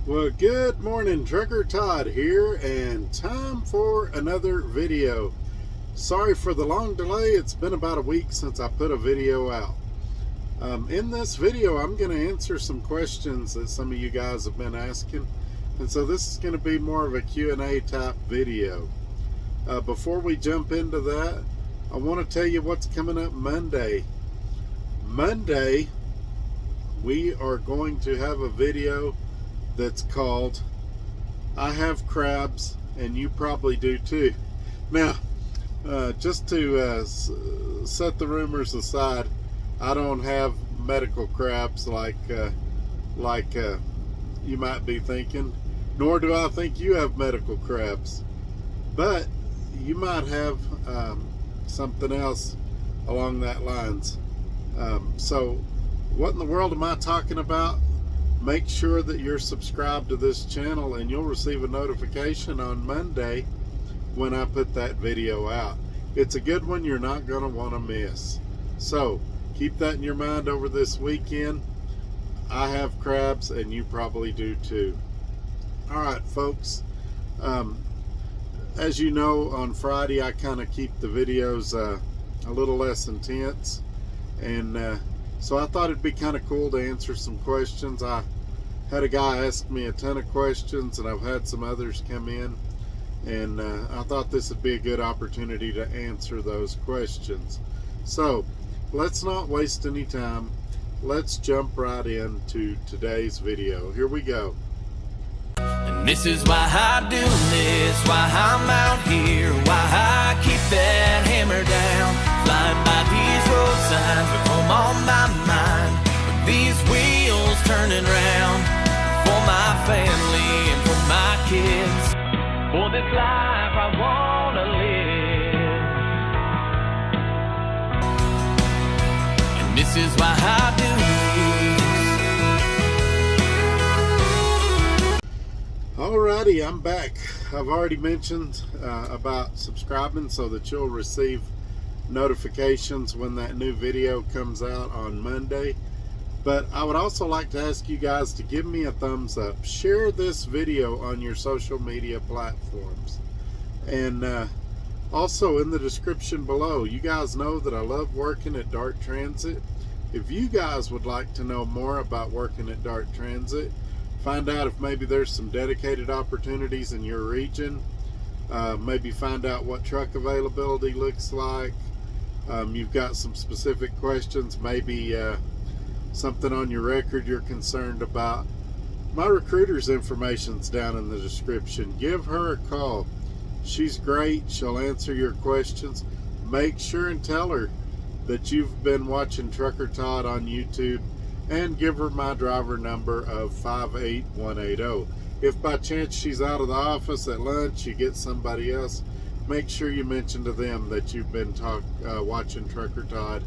Well, good morning, Trucker Todd here, and time for another video. Sorry for the long delay. It's been about a week since I put a video out. In this video, I'm going to answer some questions that some of you guys have been asking, and so this is going to be more of a Q&A type video. Before we jump into that, I want to tell you what's coming up Monday. Monday, we are going to have a video that's called I Have Crabs and You Probably Do Too. Now, just to set the rumors aside, I don't have medical crabs like you might be thinking, nor do I think you have medical crabs, but you might have something else along that lines. So what in the world am I talking about? Make sure that you're subscribed to this channel and you'll receive a notification on Monday when I put that video out. It's a good one you're not going to want to miss. So keep that in your mind over this weekend. I have crabs and you probably do too. Alright folks, as you know, on Friday I kind of keep the videos a little less intense, and so I thought it'd be kind of cool to answer some questions. I had a guy ask me a ton of questions, and I've had some others come in, and I thought this would be a good opportunity to answer those questions. So let's not waste any time. Let's jump right into today's video. Here we go. And this is why I do this, why I'm out here, why I keep that hammer down, flying by these road signs with home on my mind, with these wheels turning round, for my family and for my kids, for this life I wanna live. And this is why I do this. Alrighty, I'm back. I've already mentioned about subscribing so that you'll receive notifications when that new video comes out on Monday. But I would also like to ask you guys to give me a thumbs up. Share this video on your social media platforms. And also in the description below, you guys know that I love working at Dart Transit. If you guys would like to know more about working at Dart Transit, find out if maybe there's some dedicated opportunities in your region, maybe find out what truck availability looks like, you've got some specific questions, maybe something on your record you're concerned about, my recruiter's information's down in the description. Give her a call. She's great. She'll answer your questions. Make sure and tell her that you've been watching Trucker Todd on YouTube, and give her my driver number of 58180. If by chance she's out of the office at lunch, you get somebody else, make sure you mention to them that you've been watching Trucker Todd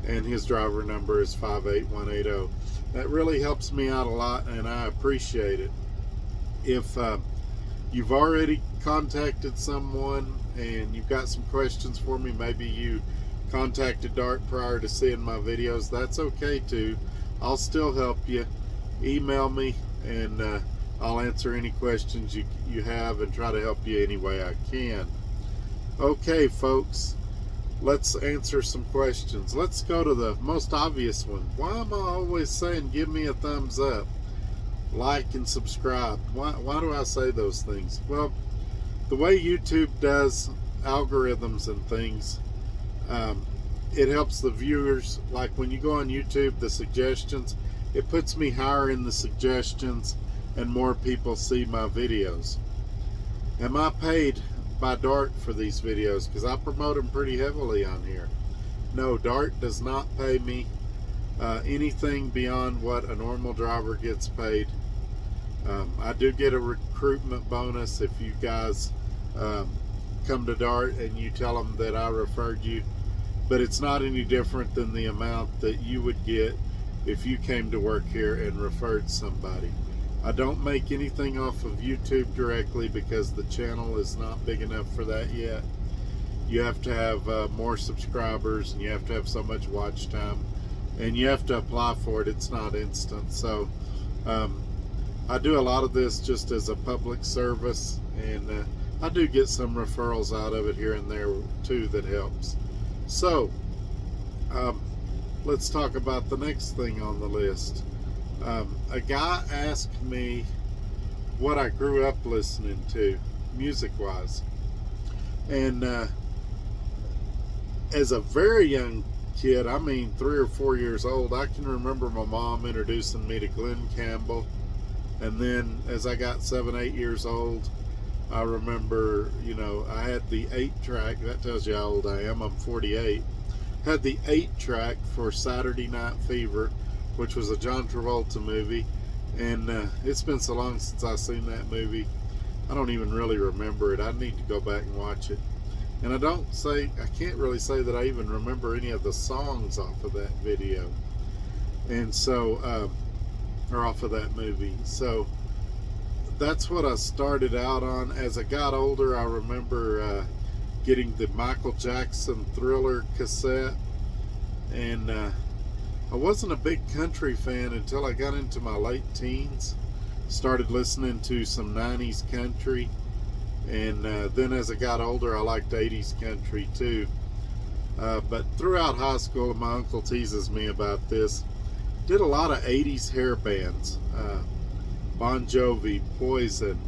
and his driver number is 58180. That really helps me out a lot and I appreciate it. If you've already contacted someone and you've got some questions for me, maybe you contacted Dart prior to seeing my videos, that's okay too. I'll still help you. Email me and I'll answer any questions you have and try to help you any way I can. Okay folks, let's answer some questions. Let's go to the most obvious one. Why am I always saying give me a thumbs up, like and subscribe? Why do I say those things? Well, the way YouTube does algorithms and things, it helps the viewers. Like when you go on YouTube, the suggestions, it puts me higher in the suggestions and more people see my videos. Am I paid by Dart for these videos? Because I promote them pretty heavily on here. No, Dart does not pay me anything beyond what a normal driver gets paid. I do get a recruitment bonus if you guys come to Dart and you tell them that I referred you, but it's not any different than the amount that you would get if you came to work here and referred somebody. I don't make anything off of YouTube directly because the channel is not big enough for that yet. You have to have more subscribers and you have to have so much watch time and you have to apply for it. It's not instant. So I do a lot of this just as a public service, and I do get some referrals out of it here and there too that helps. So let's talk about the next thing on the list. A guy asked me what I grew up listening to music wise, and as a very young kid, I mean 3 or 4 years old, I can remember my mom introducing me to Glenn Campbell. And then as I got 7, 8 years old, I remember, I had the 8-track. That tells you how old I am. I'm 48. Had the 8-track for Saturday Night Fever, which was a John Travolta movie. And it's been so long since I've seen that movie, I don't even really remember it. I need to go back and watch it. And I can't really say that I even remember any of the songs off of that video. And so, or off of that movie. So that's what I started out on. As I got older, I remember getting the Michael Jackson Thriller cassette. And I wasn't a big country fan until I got into my late teens. Started listening to some 90s country. And then as I got older, I liked 80s country too. But throughout high school, and my uncle teases me about this, did a lot of 80s hair bands. Bon Jovi, Poison,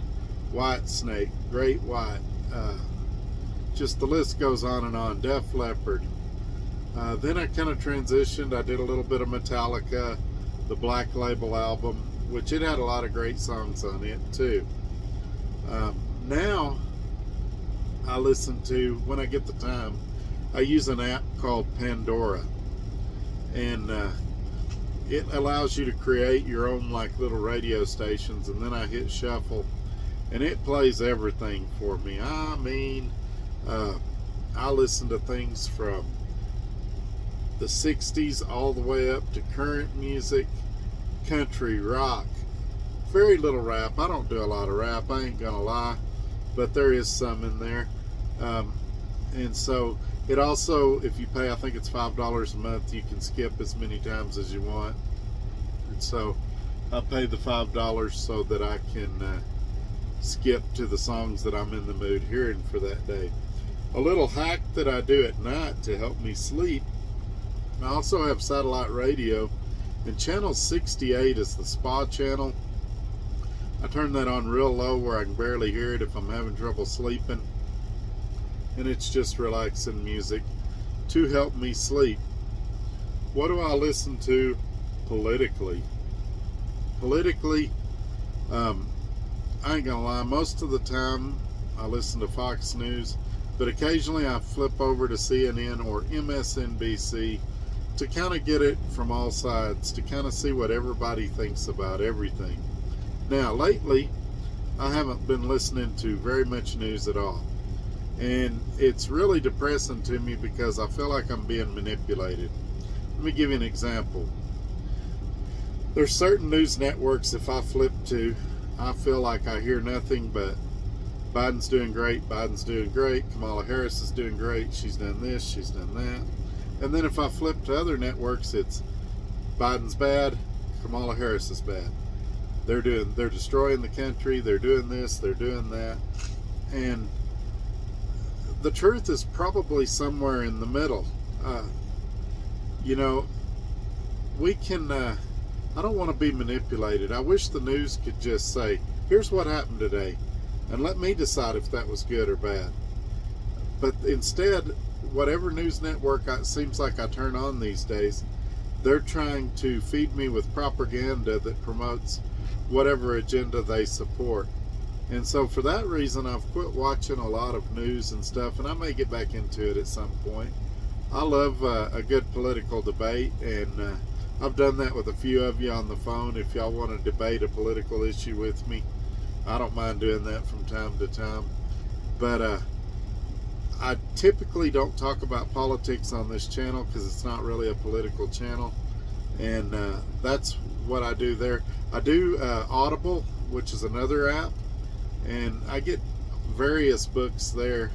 Whitesnake, Great White. Just the list goes on and on. Def Leppard. Then I kind of transitioned. I did a little bit of Metallica, the Black Label album, which it had a lot of great songs on it too. Now I listen to, when I get the time, I use an app called Pandora, and it allows you to create your own like little radio stations, and then I hit shuffle and it plays everything for me. I mean, I listen to things from the 60s all the way up to current music, country, rock, very little rap. I don't do a lot of rap, I ain't gonna lie, but there is some in there. And so it also, if you pay, I think it's $5 a month, you can skip as many times as you want. And so I pay the $5 so that I can skip to the songs that I'm in the mood hearing for that day. A little hack that I do at night to help me sleep, I also have satellite radio, and channel 68 is the spa channel. I turn that on real low where I can barely hear it if I'm having trouble sleeping. And it's just relaxing music to help me sleep. What do I listen to politically? Politically, I ain't gonna lie, most of the time I listen to Fox News, but occasionally I flip over to CNN or MSNBC to kind of get it from all sides, to kind of see what everybody thinks about everything. Now, lately, I haven't been listening to very much news at all. And it's really depressing to me because I feel like I'm being manipulated. Let me give you an example. There's certain news networks, if I flip to, I feel like I hear nothing but Biden's doing great, Biden's doing great, Kamala Harris is doing great, she's done this, she's done that. And then if I flip to other networks, it's Biden's bad, Kamala Harris is bad. They're destroying the country, they're doing this, they're doing that. And the truth is probably somewhere in the middle. We can, I don't want to be manipulated. I wish the news could just say, here's what happened today, and let me decide if that was good or bad. But instead, whatever news network it seems like I turn on these days, they're trying to feed me with propaganda that promotes whatever agenda they support. And so for that reason, I've quit watching a lot of news and stuff, and I may get back into it at some point. I love a good political debate, and I've done that with a few of you on the phone. If y'all want to debate a political issue with me, I don't mind doing that from time to time. But I typically don't talk about politics on this channel because it's not really a political channel, and that's what I do there. I do Audible, which is another app, and I get various books there.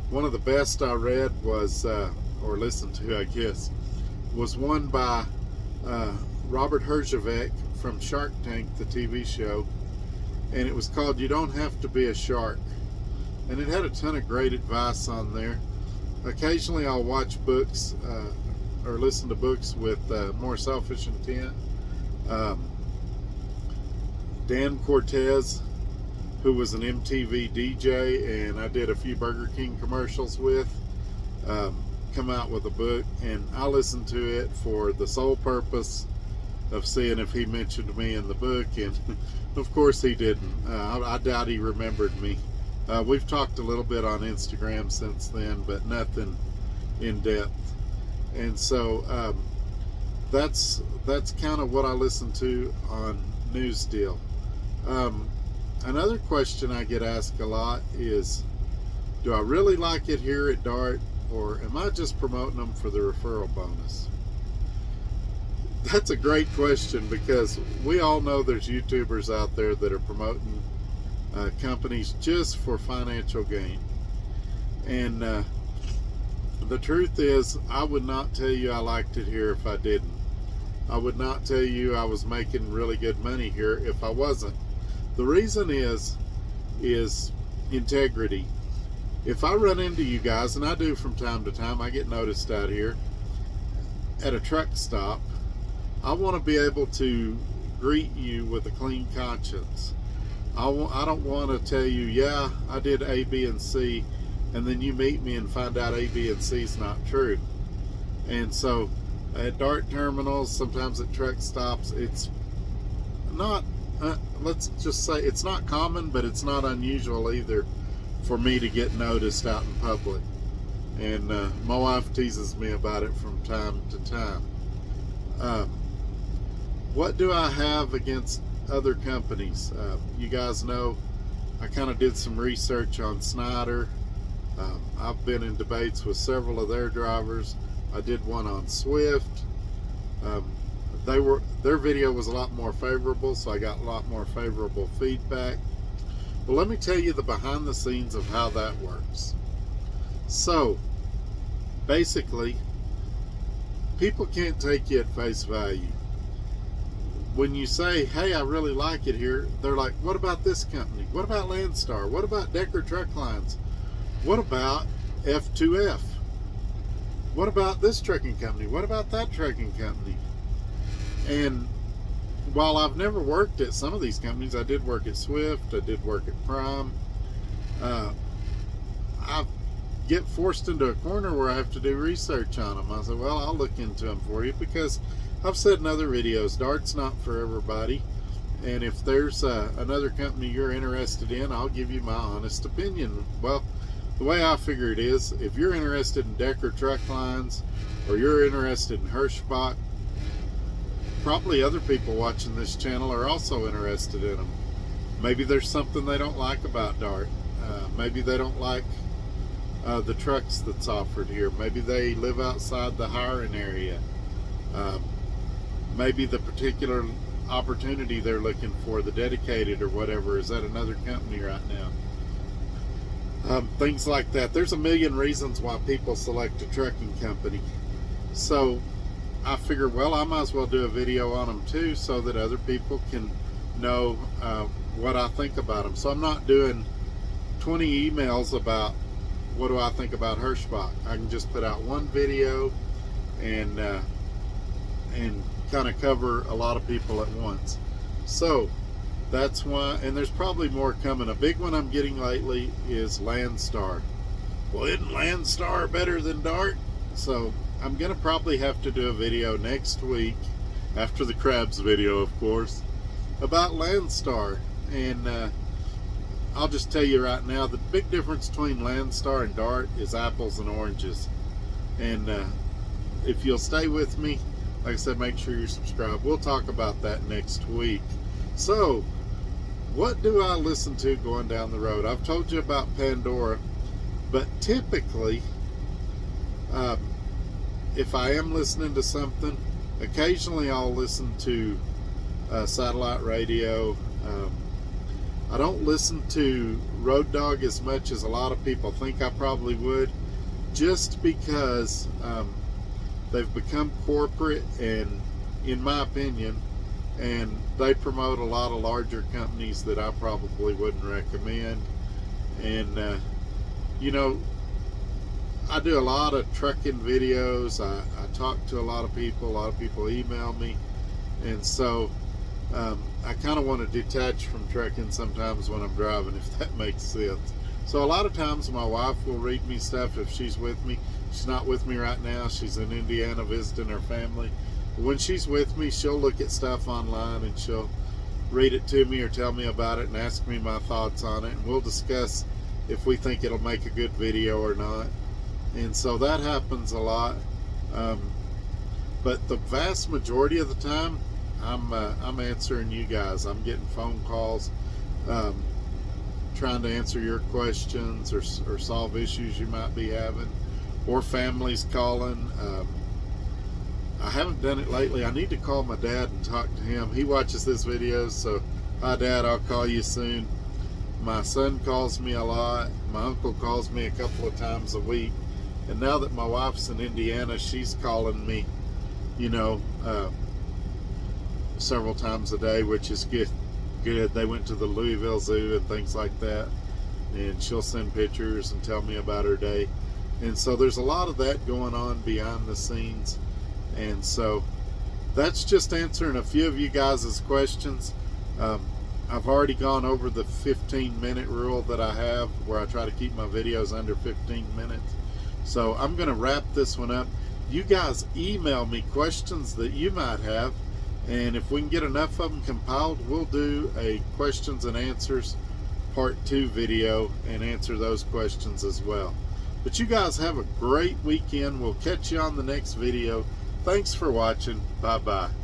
One of the best I read was, or listened to, I guess, was one by Robert Herjavec from Shark Tank, the TV show, and it was called "You Don't Have to Be a Shark," and it had a ton of great advice on there. Occasionally I'll watch books or listen to books with more selfish intent. Dan Cortez, who was an MTV DJ and I did a few Burger King commercials with, come out with a book, and I listened to it for the sole purpose of seeing if he mentioned me in the book, and of course he didn't. I doubt he remembered me. We've talked a little bit on Instagram since then, but nothing in depth. And so that's kind of what I listen to on News Deal. Another question I get asked a lot is, do I really like it here at Dart, or am I just promoting them for the referral bonus? That's a great question, because we all know there's YouTubers out there that are promoting companies just for financial gain. And the truth is, I would not tell you I liked it here if I didn't. I would not tell you I was making really good money here if I wasn't. The reason is integrity. If I run into you guys, and I do from time to time, I get noticed out here at a truck stop, I want to be able to greet you with a clean conscience. I don't want to tell you, yeah, I did A, B, and C, and then you meet me and find out A, B, and C is not true. And so at Dart terminals, sometimes at truck stops, it's not, let's just say it's not common, but it's not unusual either for me to get noticed out in public. And my wife teases me about it from time to time. What do I have against other companies? You guys know I kind of did some research on Snyder. I've been in debates with several of their drivers. I did one on Swift. Their video was a lot more favorable, so I got a lot more favorable feedback. But let me tell you the behind the scenes of how that works. So basically, people can't take you at face value. When you say, hey, I really like it here, they're like, what about this company? What about Landstar? What about Decker Truck Lines? What about F2F? What about this trucking company? What about that trucking company? And while I've never worked at some of these companies, I did work at Swift, I did work at Prime, I get forced into a corner where I have to do research on them. I said, well, I'll look into them for you, because I've said in other videos, Dart's not for everybody, and if there's another company you're interested in, I'll give you my honest opinion. Well, the way I figure it is, if you're interested in Decker Truck Lines, or you're interested in Hirschbach, probably other people watching this channel are also interested in them. Maybe there's something they don't like about Dart. Maybe they don't like the trucks that's offered here. Maybe they live outside the hiring area. Maybe the particular opportunity they're looking for, the dedicated or whatever, is at another company right now. Things like that. There's a million reasons why people select a trucking company. So I figured, well, I might as well do a video on them too, so that other people can know what I think about them. So I'm not doing 20 emails about what do I think about Hirschbach. I can just put out one video and kind of cover a lot of people at once. So that's why, and there's probably more coming. A big one I'm getting lately is Landstar. Well, isn't Landstar better than Dart? So I'm gonna probably have to do a video next week, after the crabs video, of course, about Landstar. And I'll just tell you right now, the big difference between Landstar and Dart is apples and oranges. And if you'll stay with me, like I said, make sure you're subscribed. We'll talk about that next week. So, what do I listen to going down the road? I've told you about Pandora, but typically, if I am listening to something, occasionally I'll listen to satellite radio. I don't listen to Road Dog as much as a lot of people think I probably would, just because they've become corporate, and in my opinion, and they promote a lot of larger companies that I probably wouldn't recommend. And you know, I do a lot of trucking videos. I talk to a lot of people email me, and so I kind of want to detach from trucking sometimes when I'm driving, if that makes sense. So a lot of times my wife will read me stuff if she's with me. She's not with me right now. She's in Indiana visiting her family. But when she's with me, she'll look at stuff online and she'll read it to me or tell me about it and ask me my thoughts on it, and we'll discuss if we think it'll make a good video or not. And so that happens a lot, but the vast majority of the time I'm answering you guys. I'm getting phone calls, trying to answer your questions or solve issues you might be having, or families calling. I haven't done it lately. I need to call my dad and talk to him. He watches this video, so hi Dad, I'll call you soon. My son calls me a lot. My uncle calls me a couple of times a week. And now that my wife's in Indiana, she's calling me, you know, several times a day, which is good. They went to the Louisville Zoo and things like that, and she'll send pictures and tell me about her day. And so there's a lot of that going on behind the scenes. And so that's just answering a few of you guys' questions. I've already gone over the 15-minute rule that I have, where I try to keep my videos under 15 minutes. So I'm going to wrap this one up. You guys email me questions that you might have, and if we can get enough of them compiled, we'll do a questions and answers part 2 video and answer those questions as well. But you guys have a great weekend. We'll catch you on the next video. Thanks for watching. Bye-bye.